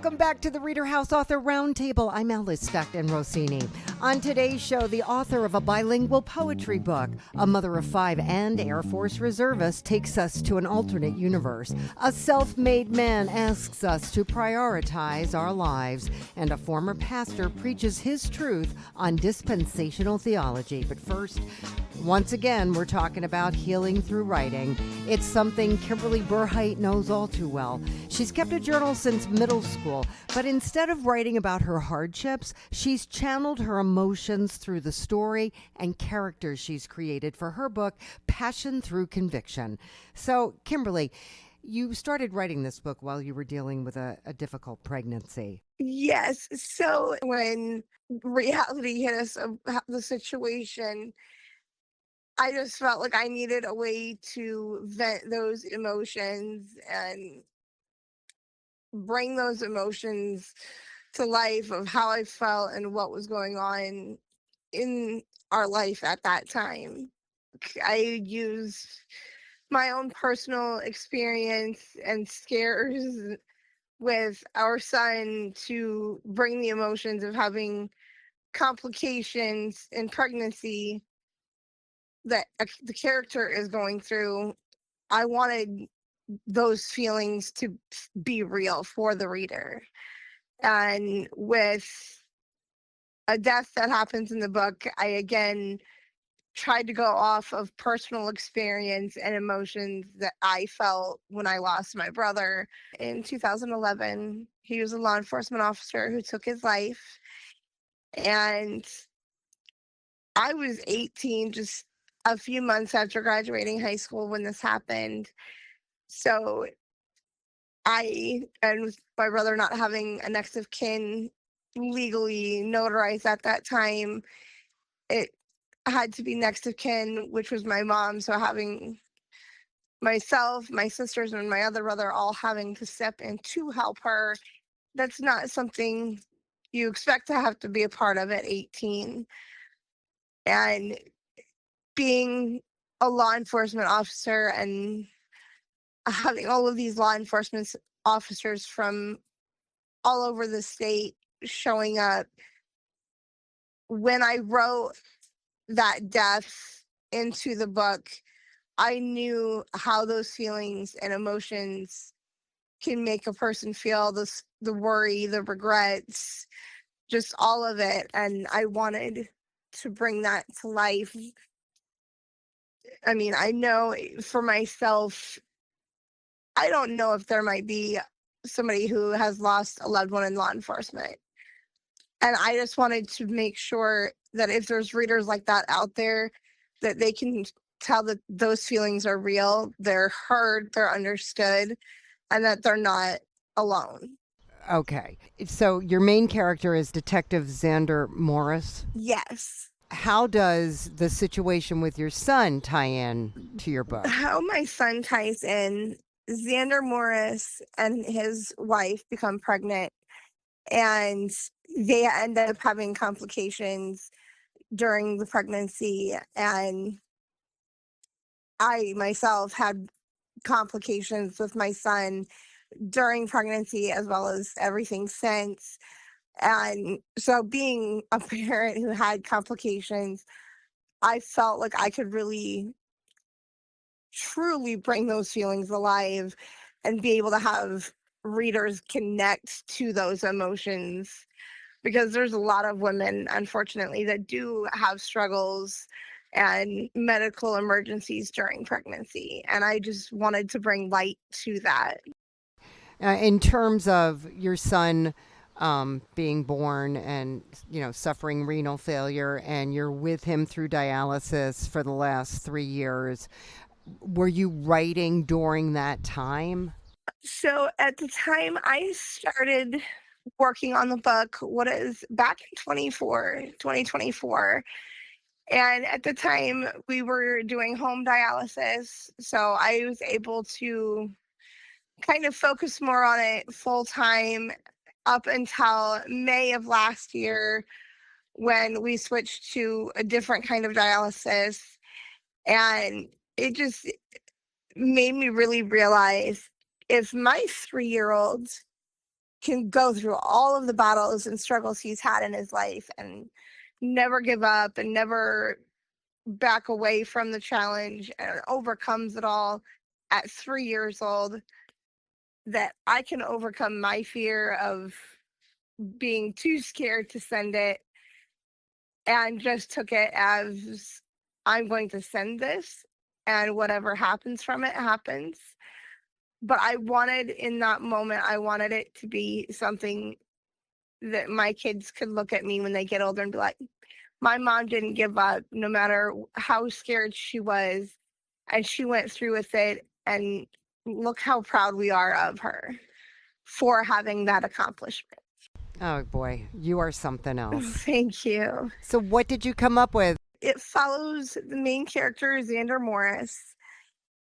Welcome back to the ReaderHouse Author Roundtable. I'm Alice Stockton Rossini. On today's show, the author of a bilingual poetry book, a mother of 5 and Air Force reservist, takes us to an alternate universe. A self-made man asks us to prioritize our lives, and a former pastor preaches his truth on dispensational theology. But first, once again, we're talking about healing through writing. It's something Kimberly Burhite knows all too well. She's kept a journal since middle school, but instead of writing about her hardships, she's channeled her emotions through the story and characters she's created for her book, Passion Through Conviction. So, Kimberly, you started writing this book while you were dealing with a difficult pregnancy. Yes. So when reality hit us of the situation, I just felt like I needed a way to vent those emotions and bring those emotions to life of how I felt and what was going on in our life at that time. I used my own personal experience and scares with our son to bring the emotions of having complications in pregnancy that the character is going through. I wanted those feelings to be real for the reader. And with a death that happens in the book, I again tried to go off of personal experience and emotions that I felt when I lost my brother in 2011. He was a law enforcement officer who took his life. And I was 18, just a few months after graduating high school when this happened. So and with my brother not having a next of kin legally notarized at that time, it had to be next of kin, which was my mom. So having myself, my sisters, and my other brother all having to step in to help her, that's not something you expect to have to be a part of at 18. And being a law enforcement officer and having all of these law enforcement officers from all over the state showing up, when I wrote that death into the book, I knew how those feelings and emotions can make a person feel, the worry, the regrets, just all of it. And I wanted to bring that to life. I mean, I know for myself, I don't know if there might be somebody who has lost a loved one in law enforcement. And I just wanted to make sure that if there's readers like that out there, that they can tell that those feelings are real, they're heard, they're understood, and that they're not alone. Okay, so your main character is Detective Xander Morris. Yes. How does the situation with your son tie in to your book? How my son ties in, Xander Morris and his wife become pregnant, and they end up having complications during the pregnancy. And I myself had complications with my son during pregnancy as well as everything since. And so being a parent who had complications, I felt like I could really truly bring those feelings alive and be able to have readers connect to those emotions, because there's a lot of women, unfortunately, that do have struggles and medical emergencies during pregnancy. And I just wanted to bring light to that. In terms of your son being born and, suffering renal failure, and you're with him through dialysis for the last 3 years, were you writing during that time? So at the time I started working on the book, what is back in 2024. And at the time we were doing home dialysis. So I was able to kind of focus more on it full time up until May of last year, when we switched to a different kind of dialysis. And it just made me really realize, if my 3-year-old can go through all of the battles and struggles he's had in his life and never give up and never back away from the challenge and overcomes it all at 3 years old, that I can overcome my fear of being too scared to send it and just took it as, I'm going to send this and whatever happens from it happens. But I wanted, in that moment, I wanted it to be something that my kids could look at me when they get older and be like, my mom didn't give up no matter how scared she was, and she went through with it, and look how proud we are of her for having that accomplishment. Oh boy, you are something else. Thank you. So what did you come up with? It follows the main character, Xander Morris,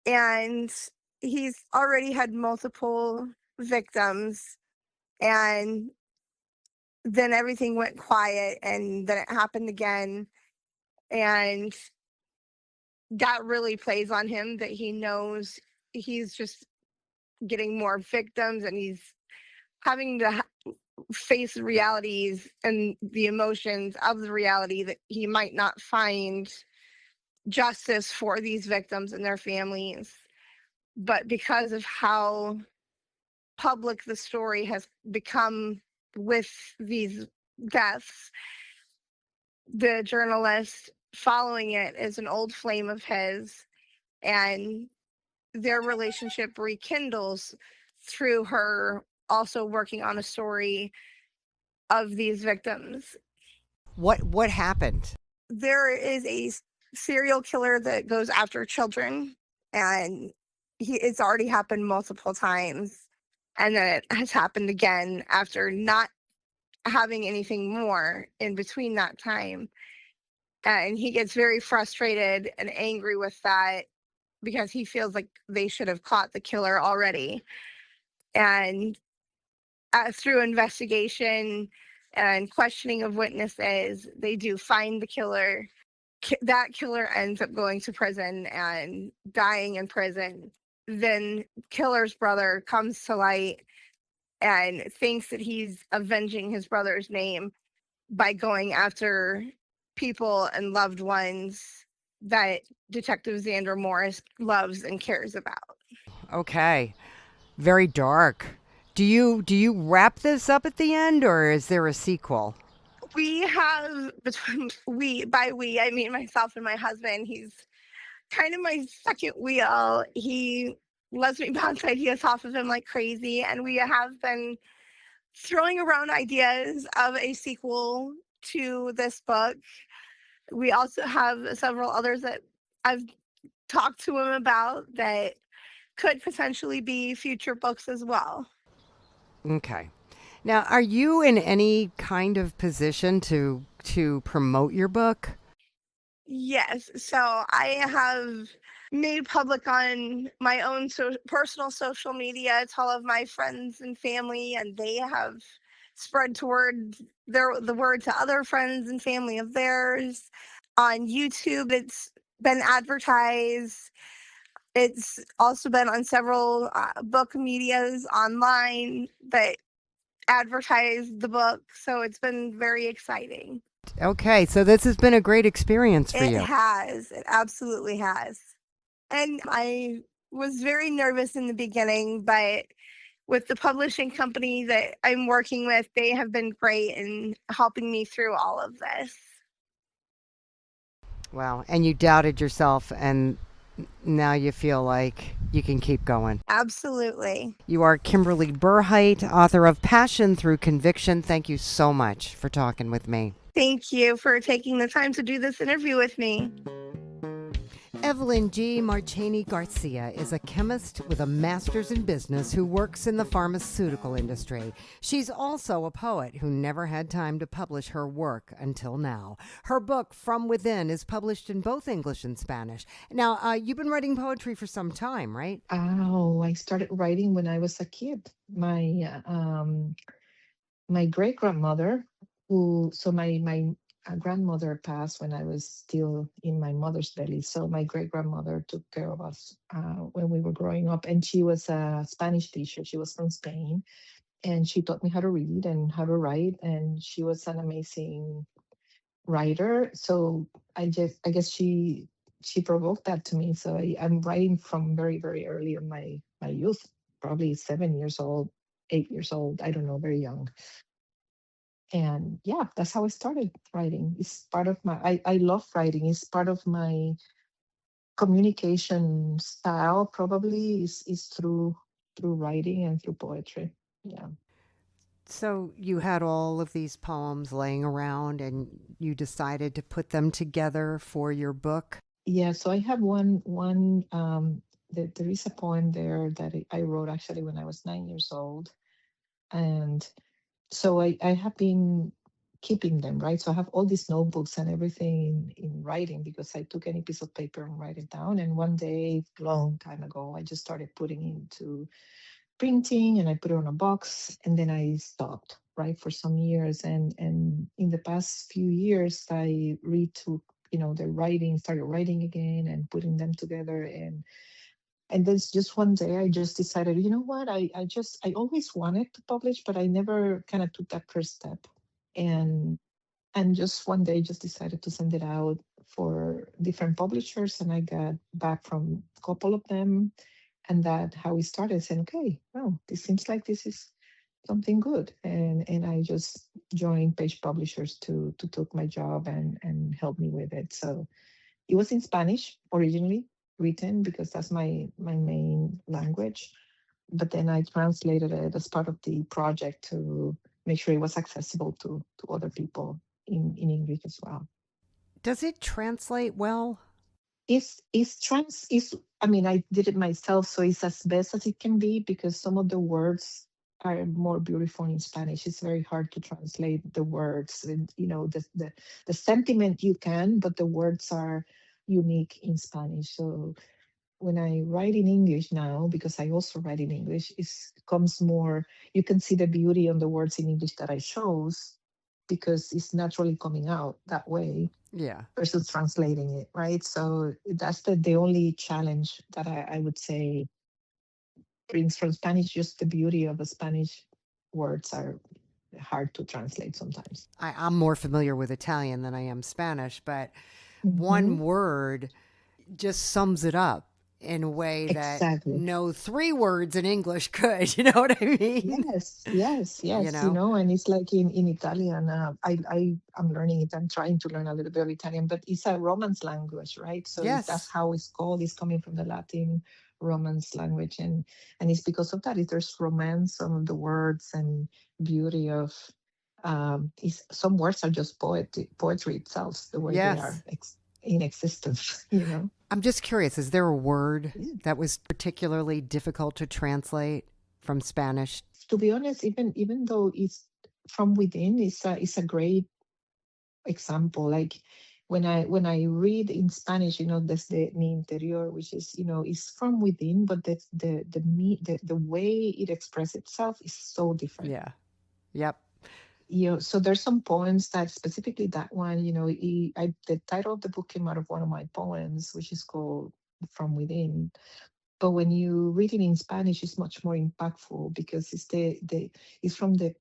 and he's already had multiple victims, and then everything went quiet, and then it happened again, and that really plays on him, that he knows he's just getting more victims, and he's having to face the realities and the emotions of the reality that he might not find justice for these victims and their families. But because of how public the story has become with these deaths, the journalist following it is an old flame of his, and their relationship rekindles through her also working on a story of these victims. What happened? There is a serial killer that goes after children, and it's already happened multiple times, and then it has happened again after not having anything more in between that time. And he gets very frustrated and angry with that because he feels like they should have caught the killer already. And through investigation and questioning of witnesses, they do find the killer. That killer ends up going to prison and dying in prison. Then killer's brother comes to light and thinks that he's avenging his brother's name by going after people and loved ones that Detective Xander Morris loves and cares about. Okay. Very dark. Do you wrap this up at the end, or is there a sequel? We have, between we, I mean myself and my husband. He's kind of my second wheel. He lets me bounce ideas off of him like crazy, and we have been throwing around ideas of a sequel to this book. We also have several others that I've talked to him about that could potentially be future books as well. Okay. Now, are you in any kind of position to promote your book? Yes. So I have made public on my own personal social media to all of my friends and family, and they have spread toward the word to other friends and family of theirs. On YouTube, it's been advertised. It's also been on several book medias online that advertise the book. So it's been very exciting. Okay, so this has been a great experience for It you. has. It absolutely has. And I was very nervous in the beginning, but with the publishing company that I'm working with, they have been great in helping me through all of this. Wow, and you doubted yourself, and now you feel like you can keep going. Absolutely. You are Kimberly Burhite, author of Passion Through Conviction. Thank you so much for talking with me. Thank you for taking the time to do this interview with me. Evelyn G. Marchany García is a chemist with a master's in business who works in the pharmaceutical industry. She's also a poet who never had time to publish her work until now. Her book, From Within, is published in both English and Spanish. Now, you've been writing poetry for some time, right? Oh, I started writing when I was a kid. My great grandmother, my grandmother passed when I was still in my mother's belly. So my great grandmother took care of us when we were growing up, and she was a Spanish teacher. She was from Spain, and she taught me how to read and how to write, and she was an amazing writer. So I guess she provoked that to me. So I'm writing from very, very early in my youth, probably 7 years old, 8 years old, I don't know, very young. And yeah, that's how I started writing. It's part of I love writing. It's part of my communication style, probably is through writing and through poetry. Yeah. So you had all of these poems laying around and you decided to put them together for your book? Yeah, so I have one there is a poem there that I wrote actually when I was 9 years old. And so I have been keeping them, right? So I have all these notebooks and everything in writing because I took any piece of paper and write it down. And one day, long time ago, I just started putting into printing and I put it on a box and then I stopped, right, for some years. And in the past few years, I retook, the writing, started writing again and putting them together. And then just one day I just decided, you know what, I always wanted to publish, but I never kind of took that first step. And just one day just decided to send it out for different publishers, and I got back from a couple of them, and that how we started saying, okay, well, this seems like this is something good. And I just joined Page Publishers to took my job and help me with it. So it was in Spanish originally written because that's my main language. But then I translated it as part of the project to make sure it was accessible to other people in English as well. Does it translate well? Is I mean, I did it myself, so it's as best as it can be because some of the words are more beautiful in Spanish. It's very hard to translate the words, and the sentiment you can, but the words are unique in Spanish. So when I write in English now, because I also write in English, it comes more, you can see the beauty on the words in English that I chose because it's naturally coming out that way Yeah. versus translating it, right? So that's the only challenge that I would say brings from Spanish. Just the beauty of the Spanish words are hard to translate sometimes. I'm more familiar with Italian than I am Spanish, but Hmm. one word just sums it up in a way that Exactly. no three words in English could. You know what I mean? Yes, yes, You yes. know? And it's like in Italian. I'm learning it. I'm trying to learn a little bit of Italian, but it's a Romance language, right? So that's Yes. how it's called. It's coming from the Latin Romance language, and it's because of that. There's romance on the words and beauty of. Some words are just poetry itself, the way they are Yes. in existence. I'm just curious, is there a word Yeah. that was particularly difficult to translate from Spanish? To be honest, even though it's from within, it's a great example. Like when I read in Spanish, there's the mi interior, which is from within, but the way it expresses itself is so different. Yeah. Yep. So there's some poems that specifically that one, the title of the book came out of one of my poems, which is called From Within. But when you read it in Spanish, it's much more impactful because it's from the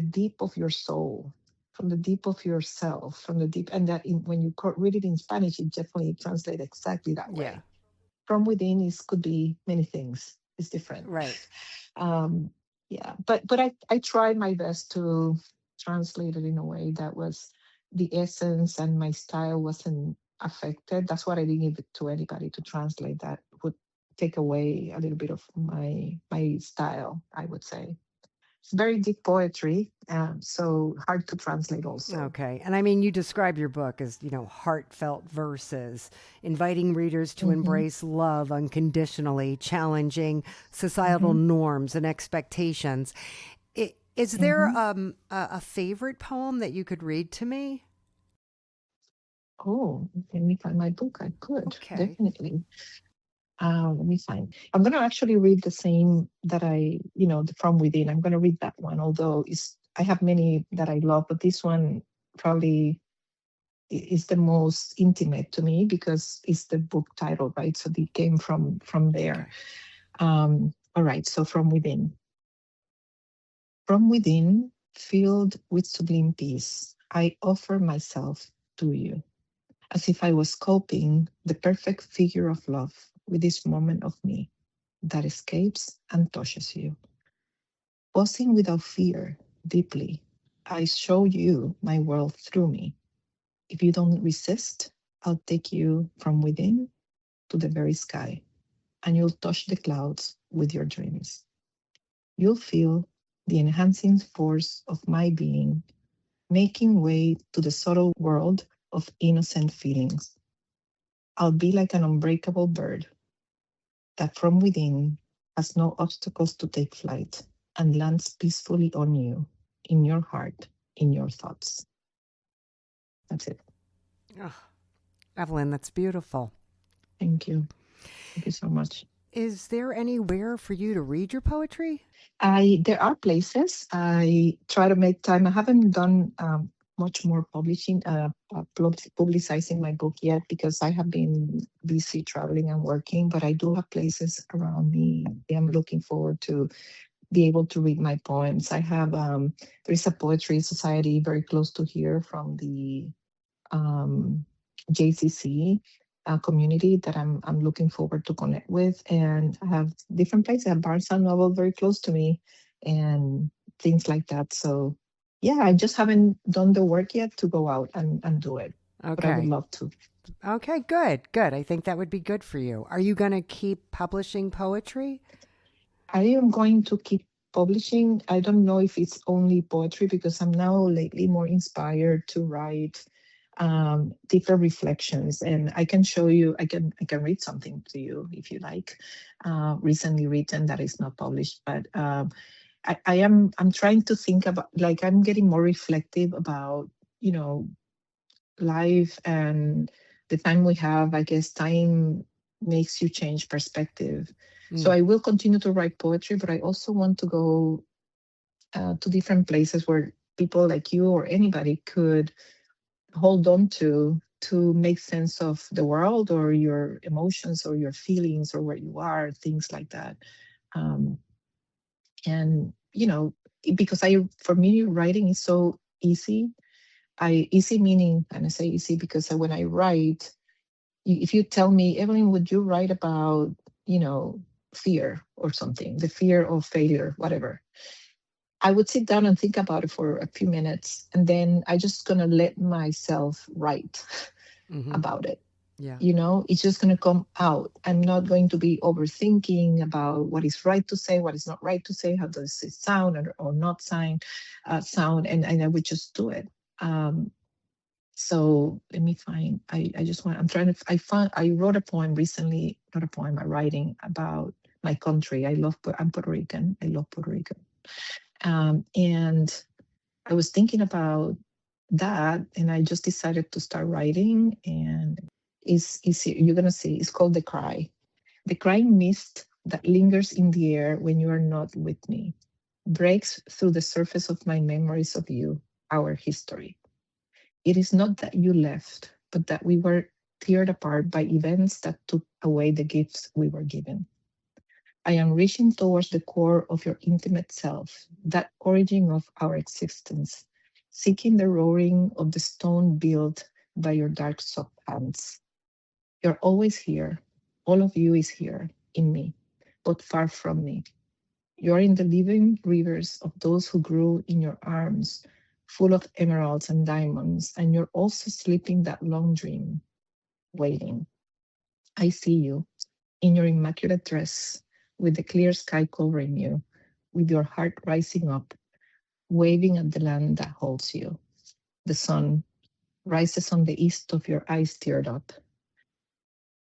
deep of your soul, from the deep of yourself, from the deep, and when you read it in Spanish, it definitely translates exactly that Yeah. way. From within could be many things. It's different. Right. um, yeah, but I tried my best to translate it in a way that was the essence and my style wasn't affected. That's what I didn't give it to anybody to translate. That would take away a little bit of my style, I would say. It's very deep poetry, so hard to translate also. Okay. And I mean, you describe your book as, heartfelt verses, inviting readers to Hmm. embrace love unconditionally, challenging societal Hmm. norms and expectations. Is there Hmm. a favorite poem that you could read to me? Oh, let me find my book. I could Okay. definitely. Let me find. I'm going to actually read the same that From Within. I'm going to read that one, although I have many that I love, but this one probably is the most intimate to me because it's the book title, right? So it came from there. Okay. All right. So From Within. From within, filled with sublime peace, I offer myself to you, as if I was sculpting the perfect figure of love with this moment of me that escapes and touches you. Pausing without fear, deeply, I show you my world through me. If you don't resist, I'll take you from within to the very sky, and you'll touch the clouds with your dreams. You'll feel the enhancing force of my being, making way to the subtle world of innocent feelings. I'll be like an unbreakable bird that from within has no obstacles to take flight and lands peacefully on you, in your heart, in your thoughts. That's it. Oh, Evelyn, that's beautiful. Thank you. Thank you so much. Is there anywhere for you to read your poetry? There are places. I try to make time. I haven't done much more publicizing my book yet because I have been busy traveling and working. But I do have places around me. I'm looking forward to be able to read my poems. I have there is a poetry society very close to here from the JCC community that I'm looking forward to connect with, and I have different places. I have Barnes and Noble very close to me, and things like that. So, yeah, I just haven't done the work yet to go out and do it, but I would Okay. love to. Okay, good, good. I think that would be good for you. Are you going to keep publishing poetry? I am going to keep publishing. I don't know if it's only poetry because I'm now lately more inspired to write deeper reflections, and I can show you. I can read something to you if you like. Recently written that is not published, but I'm trying to think about, like, I'm getting more reflective about you know life and the time we have. I guess time makes you change perspective. So I will continue to write poetry, but I also want to go to different places where people like you or anybody could hold on to make sense of the world or your emotions or your feelings or where you are, things like that. Um, and because for me, writing is so easy. Easy meaning, and I say easy because when I write, if you tell me, Evelyn, would you write about, fear or something, the fear of failure, whatever, I would sit down and think about it for a few minutes, and then I just gonna let myself write about it. Yeah. It's just gonna come out. I'm not going to be overthinking about what is right to say, what is not right to say, how does it sound or not sound, and I would just do it. So let me find. I'm trying to. I wrote a poem recently, not a poem, a writing about my country. I'm Puerto Rican. I love Puerto Rico. And I was thinking about that, and I just decided to start writing. And you're gonna see. It's called The Cry. The crying mist that lingers in the air when you are not with me breaks through the surface of my memories of you, our history. It is not that you left, but that we were teared apart by events that took away the gifts we were given. I am reaching towards the core of your intimate self, that origin of our existence, seeking the roaring of the stone built by your dark soft hands. You're always here. All of you is here in me, but far from me. You're in the living rivers of those who grew in your arms, full of emeralds and diamonds, and you're also sleeping that long dream, waiting. I see you in your immaculate dress, with the clear sky covering you, with your heart rising up, waving at the land that holds you. The sun rises on the east of your eyes teared up,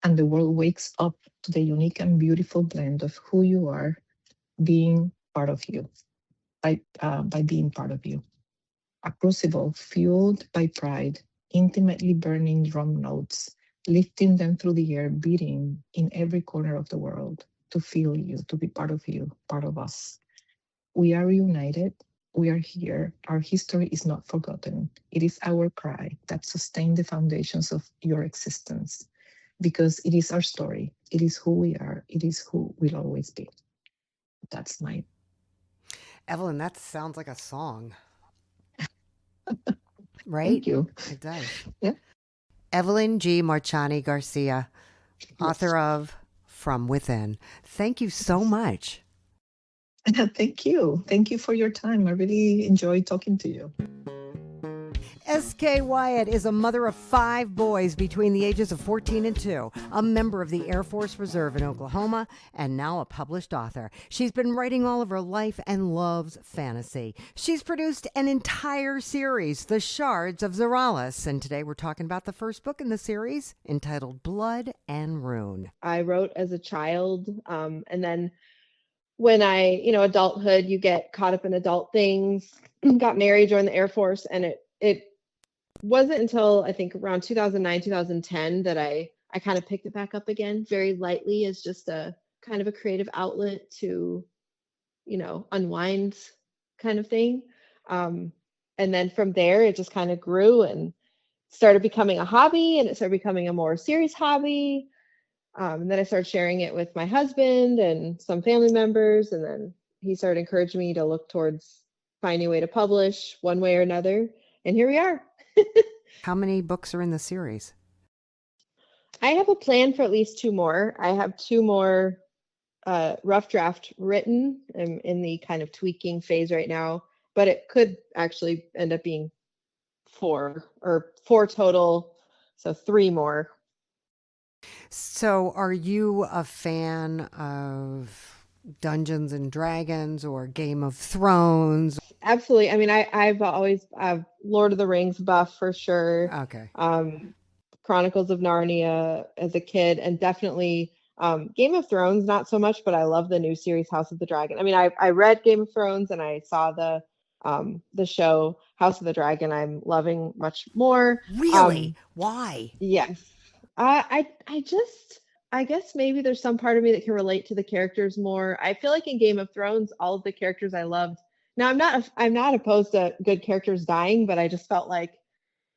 and the world wakes up to the unique and beautiful blend of who you are being part of you, by being part of you. A crucible fueled by pride, intimately burning drum notes, lifting them through the air, beating in every corner of the world to feel you, to be part of you, part of us. We are reunited. We are here. Our history is not forgotten. It is our cry that sustains the foundations of your existence because it is our story. It is who we are. It is who we'll always be. That's my. Evelyn, that sounds like a song, right? Thank you. It does. Yeah. Evelyn G. Marchany Garcia, Yes. author of From Within. Thank you so much. Thank you. Thank you for your time. I really enjoyed talking to you. S.K. Wyatt is a mother of 5 boys between the ages of 14 and 2, a member of the Air Force Reserve in Oklahoma, and now a published author. She's been writing all of her life and loves fantasy. She's produced an entire series, The Shards of Zoralis, and today we're talking about the first book in the series, entitled Blood and Rune. I wrote as a child, and then when adulthood, you get caught up in adult things, got married, joined the Air Force, and it wasn't until I think around 2009, 2010 that I kind of picked it back up again very lightly as just a kind of a creative outlet to, unwind kind of thing. And then from there, it just kind of grew and started becoming a hobby, and it started becoming a more serious hobby. And then I started sharing it with my husband and some family members, and then he started encouraging me to look towards finding a way to publish one way or another. And here we are. How many books are in the series? I have a plan for at least 2 more. I have 2 more rough draft written. I'm in the kind of tweaking phase right now, but it could actually end up being 4 total. So 3 more. So are you a fan of Dungeons and Dragons or Game of Thrones? Absolutely. I mean, I've always Lord of the Rings buff for sure. Okay. Chronicles of Narnia as a kid, and definitely Game of Thrones, not so much, but I love the new series House of the Dragon. I mean, I read Game of Thrones and I saw the show House of the Dragon. I'm loving much more. Really? Why? Yes. I guess maybe there's some part of me that can relate to the characters more. I feel like in Game of Thrones, all of the characters I loved. Now I'm not opposed to good characters dying, but I just felt like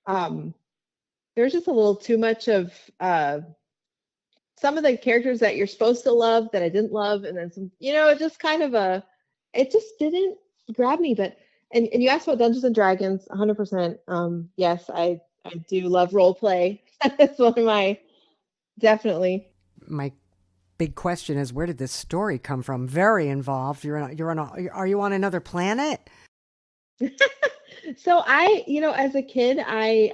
there's just a little too much of some of the characters that you're supposed to love that I didn't love, and then some, it just didn't grab me. But and you asked about Dungeons and Dragons, 100%. Yes, I do love role play. It's one of my definitely. My big question is, where did this story come from? Very involved. Are you on another planet? So as a kid, I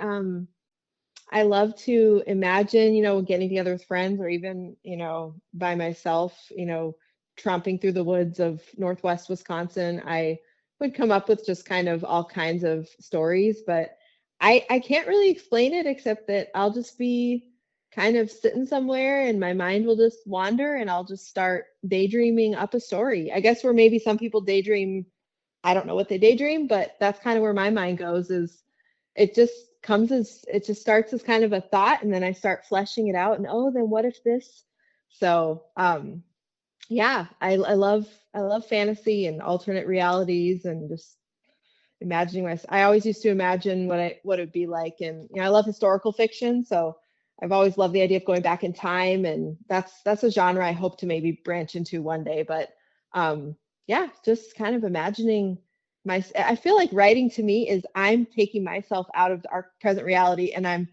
love to imagine, getting together with friends, or even, by myself, tromping through the woods of Northwest Wisconsin. I would come up with just kind of all kinds of stories, but I can't really explain it, except that I'll just be kind of sitting somewhere and my mind will just wander and I'll just start daydreaming up a story. I guess where maybe some people daydream, I don't know what they daydream, but that's kind of where my mind goes. Is it just starts as kind of a thought, and then I start fleshing it out, and then what if this? So yeah, I love fantasy and alternate realities, and just imagining I always used to imagine what it would be like. And I love historical fiction, so I've always loved the idea of going back in time, and that's a genre I hope to maybe branch into one day. But yeah, just kind of imagining I feel like writing to me is I'm taking myself out of our present reality, and I'm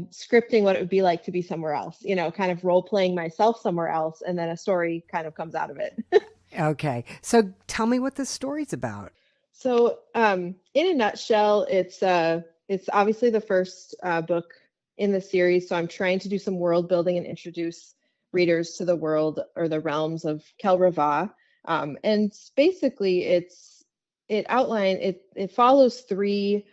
scripting what it would be like to be somewhere else, kind of role playing myself somewhere else, and then a story kind of comes out of it. Okay. So tell me what this story's about. So in a nutshell, it's obviously the first book in the series. So I'm trying to do some world building and introduce readers to the world, or the realms of Kel Rava. And basically it follows 3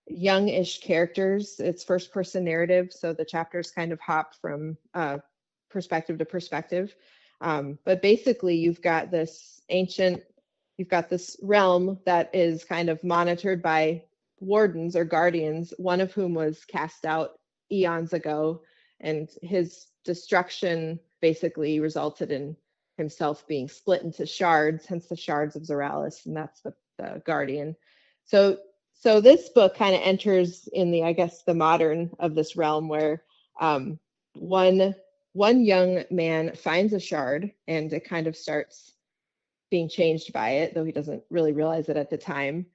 youngish characters. It's first person narrative, so the chapters kind of hop from perspective to perspective. But basically you've got this realm that is kind of monitored by wardens or guardians, one of whom was cast out eons ago, and his destruction basically resulted in himself being split into shards, hence the shards of Zoralis, and that's the guardian. So this book kind of enters in the modern of this realm, where one young man finds a shard, and it kind of starts being changed by it, though he doesn't really realize it at the time.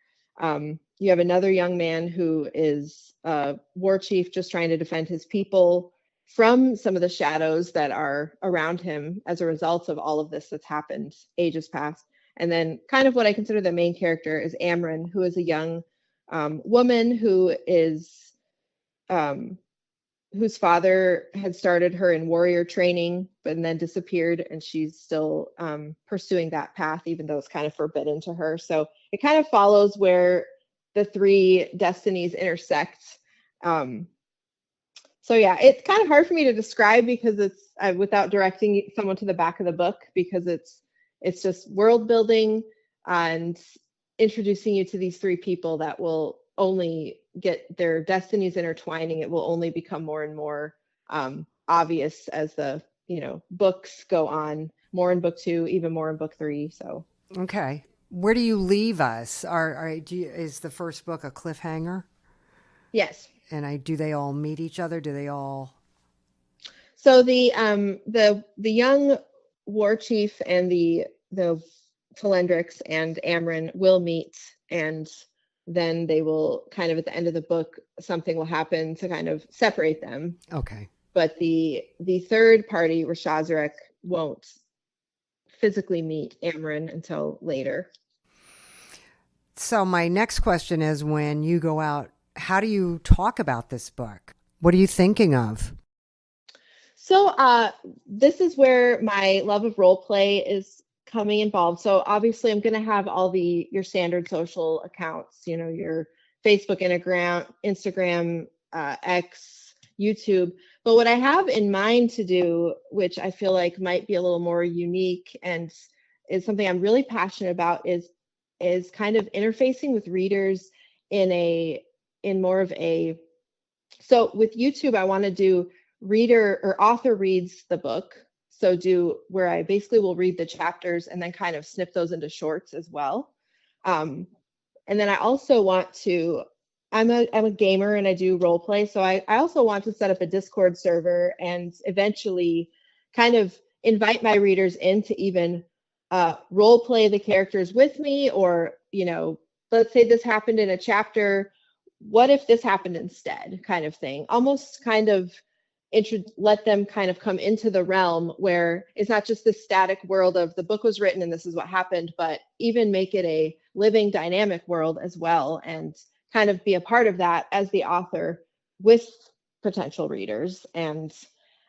You have another young man who is a war chief just trying to defend his people from some of the shadows that are around him as a result of all of this that's happened ages past. And then kind of what I consider the main character is Amryn, who is a young woman who is whose father had started her in warrior training, but then disappeared, and she's still pursuing that path, even though it's kind of forbidden to her. So it kind of follows where the three destinies intersect. So yeah, it's kind of hard for me to describe because it's without directing someone to the back of the book, because it's just world building and introducing you to these three people that will only get their destinies intertwining. It will only become more and more obvious as the books go on, more in book 2, even more in book 3. So okay, where do you leave us? Is the first book a cliffhanger? Yes. And do they all meet each other? Do they all? So the young war chief and the Telendrix and Amryn will meet, and then they will kind of at the end of the book, something will happen to kind of separate them. Okay. But the third party, Rashazarek, won't physically meet Amryn until later. So my next question is, when you go out, how do you talk about this book? What are you thinking of? So this is where my love of role play is coming involved. So obviously I'm going to have all your standard social accounts, your Facebook, Instagram, X, YouTube. But what I have in mind to do, which I feel like might be a little more unique and is something I'm really passionate about, is kind of interfacing with readers so with YouTube, I want to do reader or author reads the book. So where I basically will read the chapters and then kind of snip those into shorts as well. And then I also want to, I'm a gamer and I do role play. So I also want to set up a Discord server and eventually kind of invite my readers in to even role play the characters with me, or, let's say this happened in a chapter. What if this happened instead, kind of thing? Almost kind of let them kind of come into the realm where it's not just this static world of the book was written and this is what happened, but even make it a living, dynamic world as well, and kind of be a part of that as the author with potential readers. And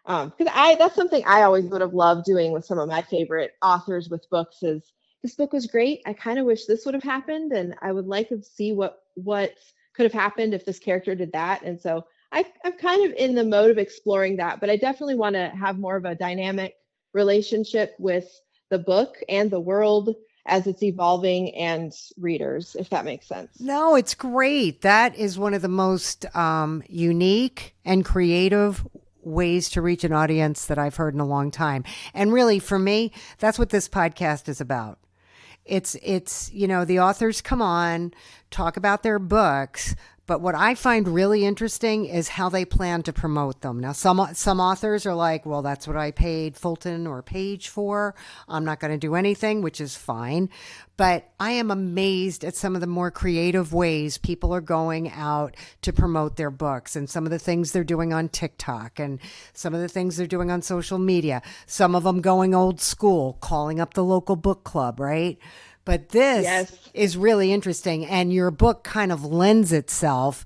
because that's something I always would have loved doing with some of my favorite authors with books is, this book was great. I kind of wish this would have happened, and I would like to see what could have happened if this character did that. And so I'm kind of in the mode of exploring that, but I definitely want to have more of a dynamic relationship with the book and the world as it's evolving and readers, if that makes sense. No, it's great. That is one of the most unique and creative ways to reach an audience that I've heard in a long time. And really, for me, that's what this podcast is about. It's the authors come on, talk about their books, but what I find really interesting is how they plan to promote them. Now, some authors are like, well, that's what I paid Fulton or Page for. I'm not going to do anything, which is fine. But I am amazed at some of the more creative ways people are going out to promote their books, and some of the things they're doing on TikTok, and some of the things they're doing on social media. Some of them going old school, calling up the local book club, right? But this is really interesting, and your book kind of lends itself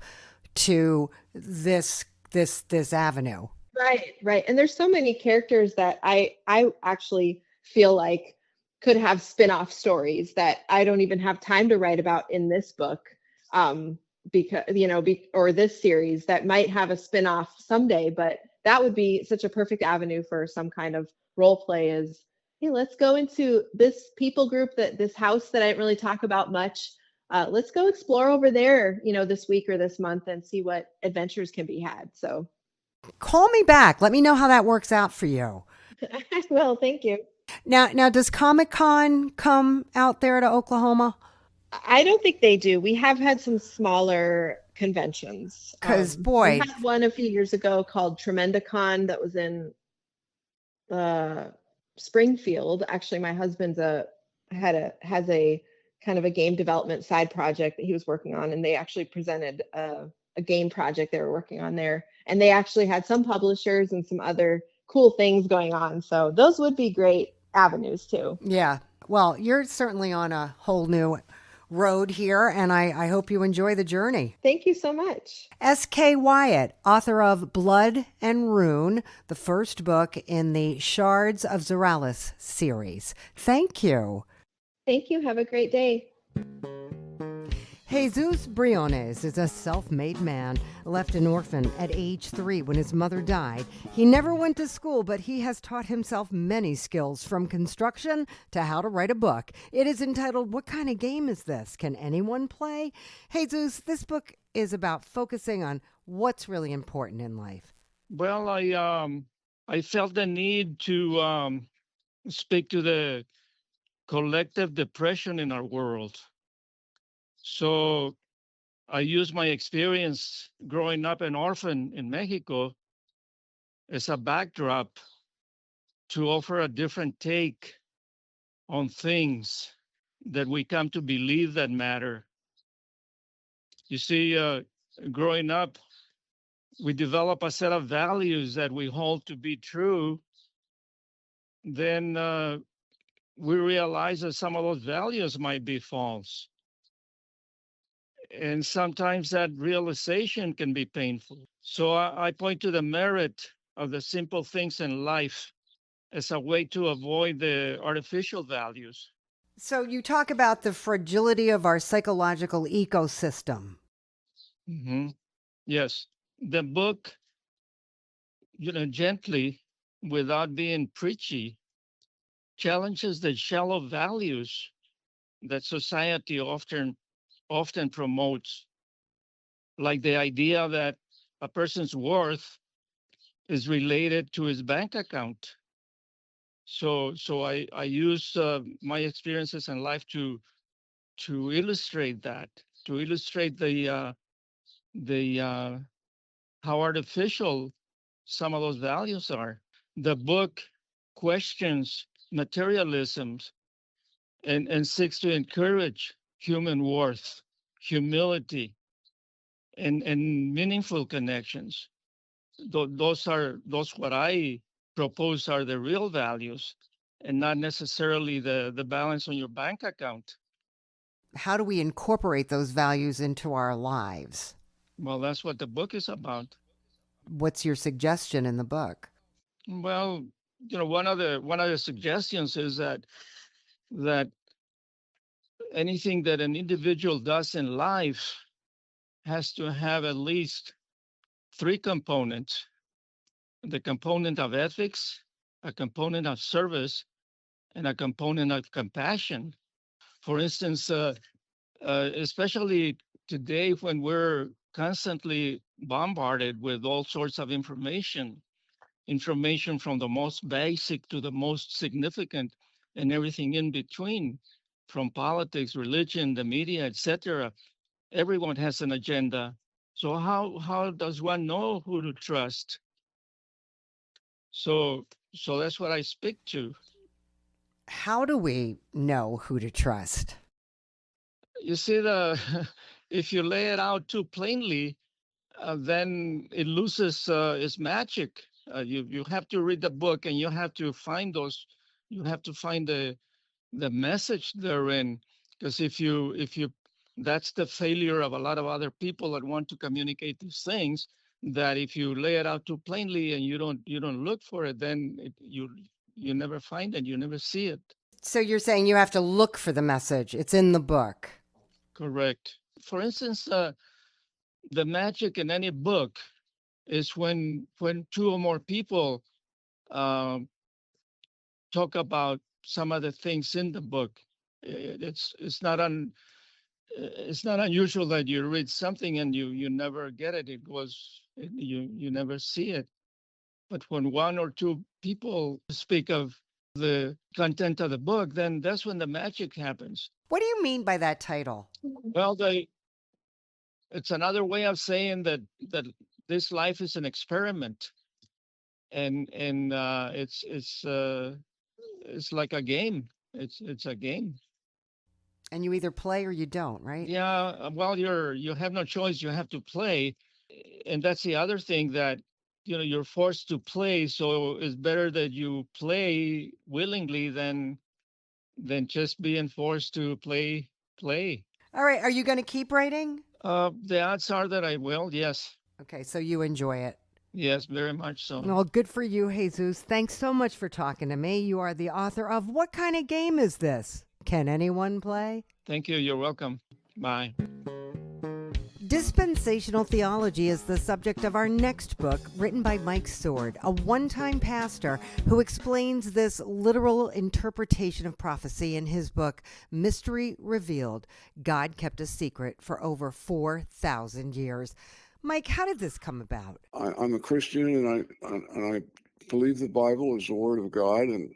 to this avenue. Right. And there's so many characters that I actually feel like could have spin-off stories that I don't even have time to write about in this book, because or this series that might have a spin-off someday. But that would be such a perfect avenue for some kind of role play. Is, hey, let's go into this people group, this house that I didn't really talk about much. Let's go explore over there, this week or this month, and see what adventures can be had. So call me back. Let me know how that works out for you. Well, thank you. Now, does Comic-Con come out there to Oklahoma? I don't think they do. We have had some smaller conventions. Because, boy. We had one a few years ago called Tremendacon that was in Springfield. Actually, my husband has a kind of a game development side project that he was working on, and they actually presented a game project they were working on there, and they actually had some publishers and some other cool things going on. So those would be great avenues too. Yeah. Well, you're certainly on a whole new road here, and I hope you enjoy the journey. Thank you so much. S.K. Wyatt, author of Blood and Rune, the first book in the Shards of Zoralis series. Thank you. Thank you. Have a great day. Jesus Briones is a self-made man, left an orphan at age 3 when his mother died. He never went to school, but he has taught himself many skills, from construction to how to write a book. It is entitled, What Kind of Game Is This? Can Anyone Play? Jesus, this book is about focusing on what's really important in life. Well, I felt the need to speak to the collective depression in our world. So I used my experience growing up an orphan in Mexico as a backdrop to offer a different take on things that we come to believe that matter. You see, growing up, we develop a set of values that we hold to be true. Then we realize that some of those values might be false. And sometimes that realization can be painful. So I point to the merit of the simple things in life as a way to avoid the artificial values. So you talk about the fragility of our psychological ecosystem. Mm-hmm. Yes. The book, gently, without being preachy, challenges the shallow values that society often promotes, like the idea that a person's worth is related to his bank account. So I use my experiences in life to illustrate that, to illustrate the how artificial some of those values are. The book questions materialisms and seeks to encourage human worth, humility, and meaningful connections. Those what I propose are the real values, and not necessarily the balance on your bank account. How do we incorporate those values into our lives? Well, that's what the book is about. What's your suggestion in the book? Well, one of the suggestions is that anything that an individual does in life has to have at least 3 components: the component of ethics, a component of service, and a component of compassion. For instance, especially today when we're constantly bombarded with all sorts of information from the most basic to the most significant and everything in between, from politics, religion, the media, etc. Everyone has an agenda. So how does one know who to trust? So that's what I speak to. How do we know who to trust? You see, if you lay it out too plainly, then it loses its magic. You have to read the book, and you have to find the message therein. Because if you that's the failure of a lot of other people that want to communicate these things, that if you lay it out too plainly and you don't look for it, then you never find it, you never see it. So you're saying you have to look for the message. It's in the book. Correct. For instance, the magic in any book is when 2 or more people talk about some of the things in the book. It's not unusual that you read something and you never get it. You never see it. But when 1 or 2 people speak of the content of the book, then that's when the magic happens. What do you mean by that title? Well, it's another way of saying that this life is an experiment, and it's like a game. It's a game. And you either play or you don't, right? Yeah, well, you have no choice. You have to play, and that's the other thing that you're forced to play. So it's better that you play willingly than just being forced to play. All right. Are you going to keep writing? The odds are that I will. Yes, Okay, so you enjoy it. yes, very much so. Well, good for you, Jesus. Thanks so much for talking to me. You are the author of What Kind of Game Is This? Can Anyone Play? Thank you. You're welcome. Bye. Dispensational theology is the subject of our next book, written by Mike Steward, a one-time pastor who explains this literal interpretation of prophecy in his book, Mystery Revealed. God Kept a Secret for Over 4,000 Years. Mike, how did this come about? I'm a Christian, and I believe the Bible is the Word of God, and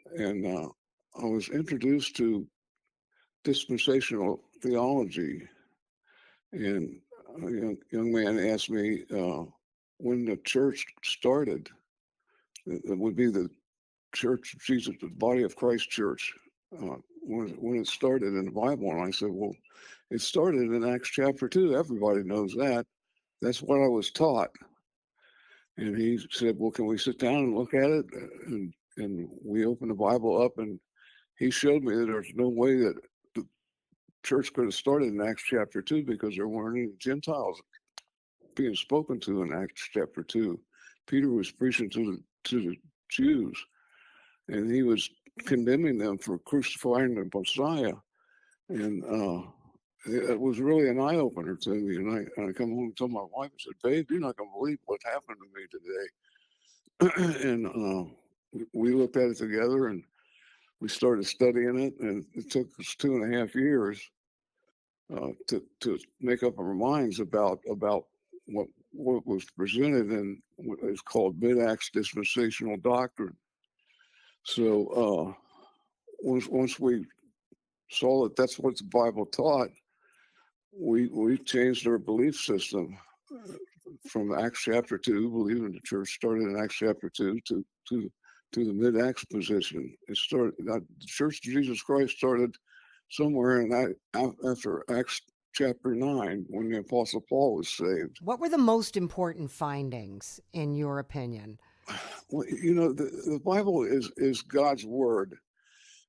I was introduced to dispensational theology, and a young man asked me when the church started. It would be the Church of Jesus, the Body of Christ Church, when it started in the Bible. And I said, well, it started in Acts chapter 2. Everybody knows that. That's what I was taught. And he said, well, can we sit down and look at it? And we opened the Bible up, and he showed me that there's no way that the church could have started in Acts chapter 2 because there weren't any Gentiles being spoken to in Acts chapter 2. Peter was preaching to the Jews, and he was condemning them for crucifying the Messiah. And it was really an eye-opener to me. And I come home and told my wife, I said, babe, you're not going to believe what happened to me today. And we looked at it together, and we started studying it, and it took us 2.5 years to make up our minds about what was presented in what is called mid-Acts dispensational doctrine. So once we saw that that's what the Bible taught, we changed our belief system from Acts chapter 2, believing the church started in Acts chapter 2, to the mid-Acts position. It started, the Church of Jesus Christ started somewhere after Acts chapter 9, when the Apostle Paul was saved. What were the most important findings, in your opinion? Well, the Bible is God's word.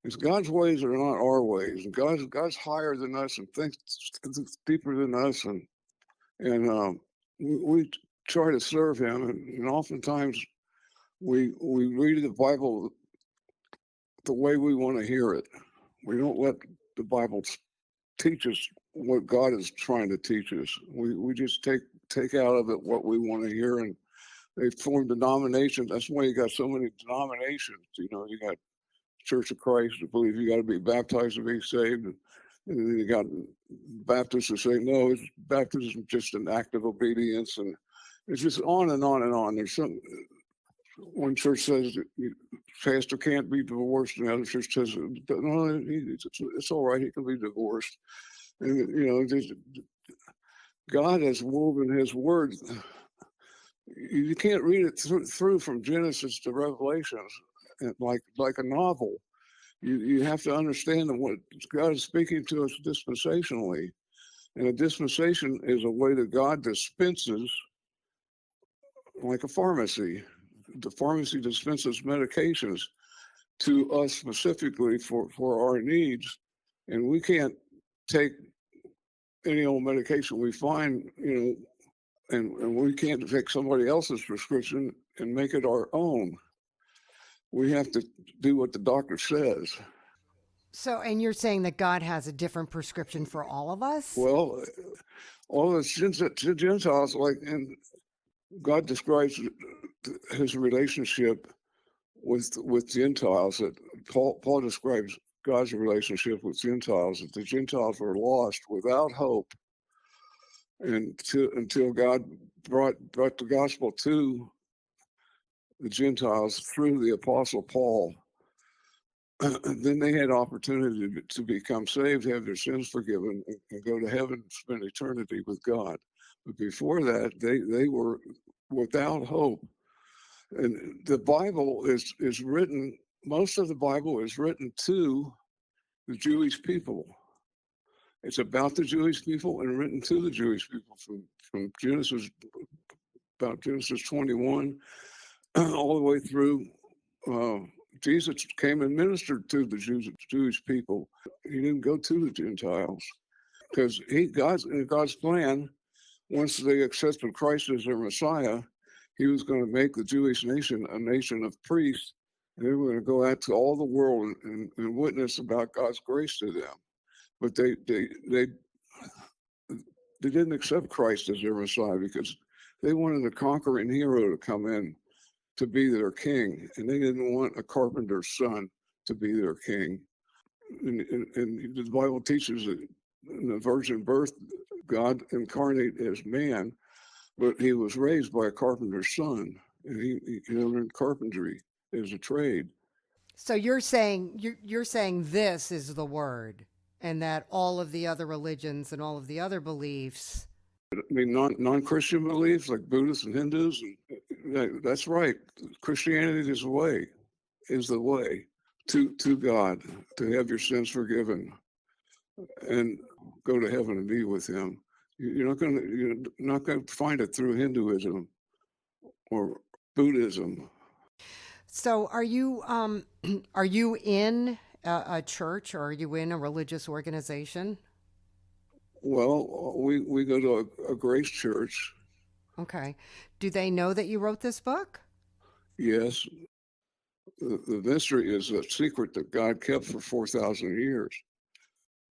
It's God's ways are not our ways. And God's higher than us and thinks deeper than us, and we try to serve Him, and oftentimes we read the Bible the way we want to hear it. We don't let the Bible teach us what God is trying to teach us. We just take out of it what we want to hear, and they form denominations. That's why you got so many denominations. You got Church of Christ to believe you got to be baptized to be saved, and then you got Baptists who say no, baptism is just an act of obedience, and it's just on and on and on. There's one church says pastor can't be divorced, and the other church says no, it's all right, he can be divorced. And God has woven His word. You can't read it through from Genesis to Revelations like a novel. You have to understand what God is speaking to us dispensationally. And a dispensation is a way that God dispenses, like a pharmacy. The pharmacy dispenses medications to us specifically for our needs. And we can't take any old medication we find, and we can't take somebody else's prescription and make it our own. We have to do what the doctor says. So, and you're saying that God has a different prescription for all of us? Well, all the Gentiles, and God describes His relationship with Gentiles. That Paul describes God's relationship with Gentiles. That the Gentiles were lost without hope, and until God brought the gospel to the Gentiles through the Apostle Paul. Then they had opportunity to become saved, have their sins forgiven, and go to heaven and spend eternity with God. But before that, they were without hope. And the Bible is written, most of the Bible is written to the Jewish people. It's about the Jewish people and written to the Jewish people from Genesis, about Genesis 21, all the way through. Jesus came and ministered to the Jewish people. He didn't go to the Gentiles because in God's plan, once they accepted Christ as their Messiah, he was going to make the Jewish nation a nation of priests, and they were going to go out to all the world and witness about God's grace to them. But they didn't accept Christ as their Messiah because they wanted a conquering hero to come in to be their king, and they didn't want a carpenter's son to be their king. And the Bible teaches that in the virgin birth, God incarnated as man, but he was raised by a carpenter's son, and he learned carpentry as a trade. So you're saying this is the word, and that all of the other religions and all of the other beliefs. I mean, non-Christian beliefs like Buddhists and Hindus, that's right. Christianity is the way to God, to have your sins forgiven and go to heaven and be with him. You're not going to find it through Hinduism or Buddhism. So are you in a church, or are you in a religious organization? Well, we go to a grace church. Okay. Do they know that you wrote this book? Yes. The mystery is a secret that God kept for 4,000 years.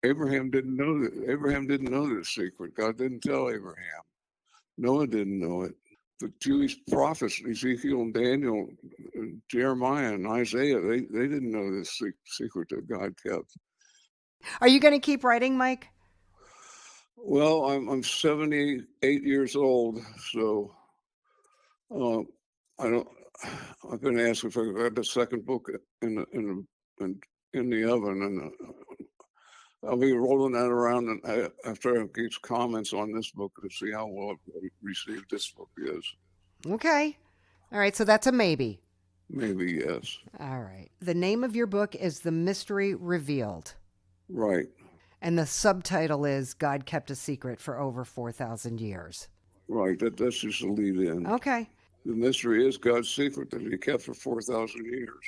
Abraham didn't know this secret. God didn't tell Abraham. Noah didn't know it. The Jewish prophets, Ezekiel and Daniel, and Jeremiah and Isaiah, they didn't know this secret that God kept. Are you going to keep writing, Mike? Well, I'm 78 years old, so I've been asked if I got the second book in the oven, and I'll be rolling that around and after I get comments on this book to see how well received this book is. Okay. All right. So that's a maybe. Maybe, yes. All right. The name of your book is The Mystery Revealed. Right. And the subtitle is God Kept a Secret for Over 4,000 Years. Right. That's just a lead in. Okay. The mystery is God's secret that he kept for 4,000 years.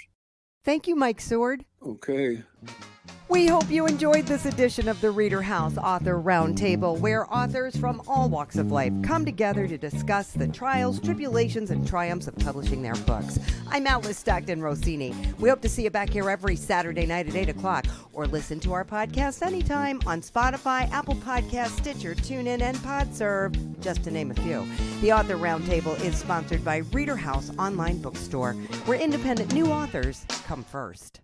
Thank you, Mike Steward. Okay. We hope you enjoyed this edition of the ReaderHouse Author Roundtable, where authors from all walks of life come together to discuss the trials, tribulations, and triumphs of publishing their books. I'm Alice Stockton Rossini. We hope to see you back here every Saturday night at 8 o'clock, or listen to our podcast anytime on Spotify, Apple Podcasts, Stitcher, TuneIn, and PodServe, just to name a few. The Author Roundtable is sponsored by ReaderHouse Online Bookstore, where independent new authors come first.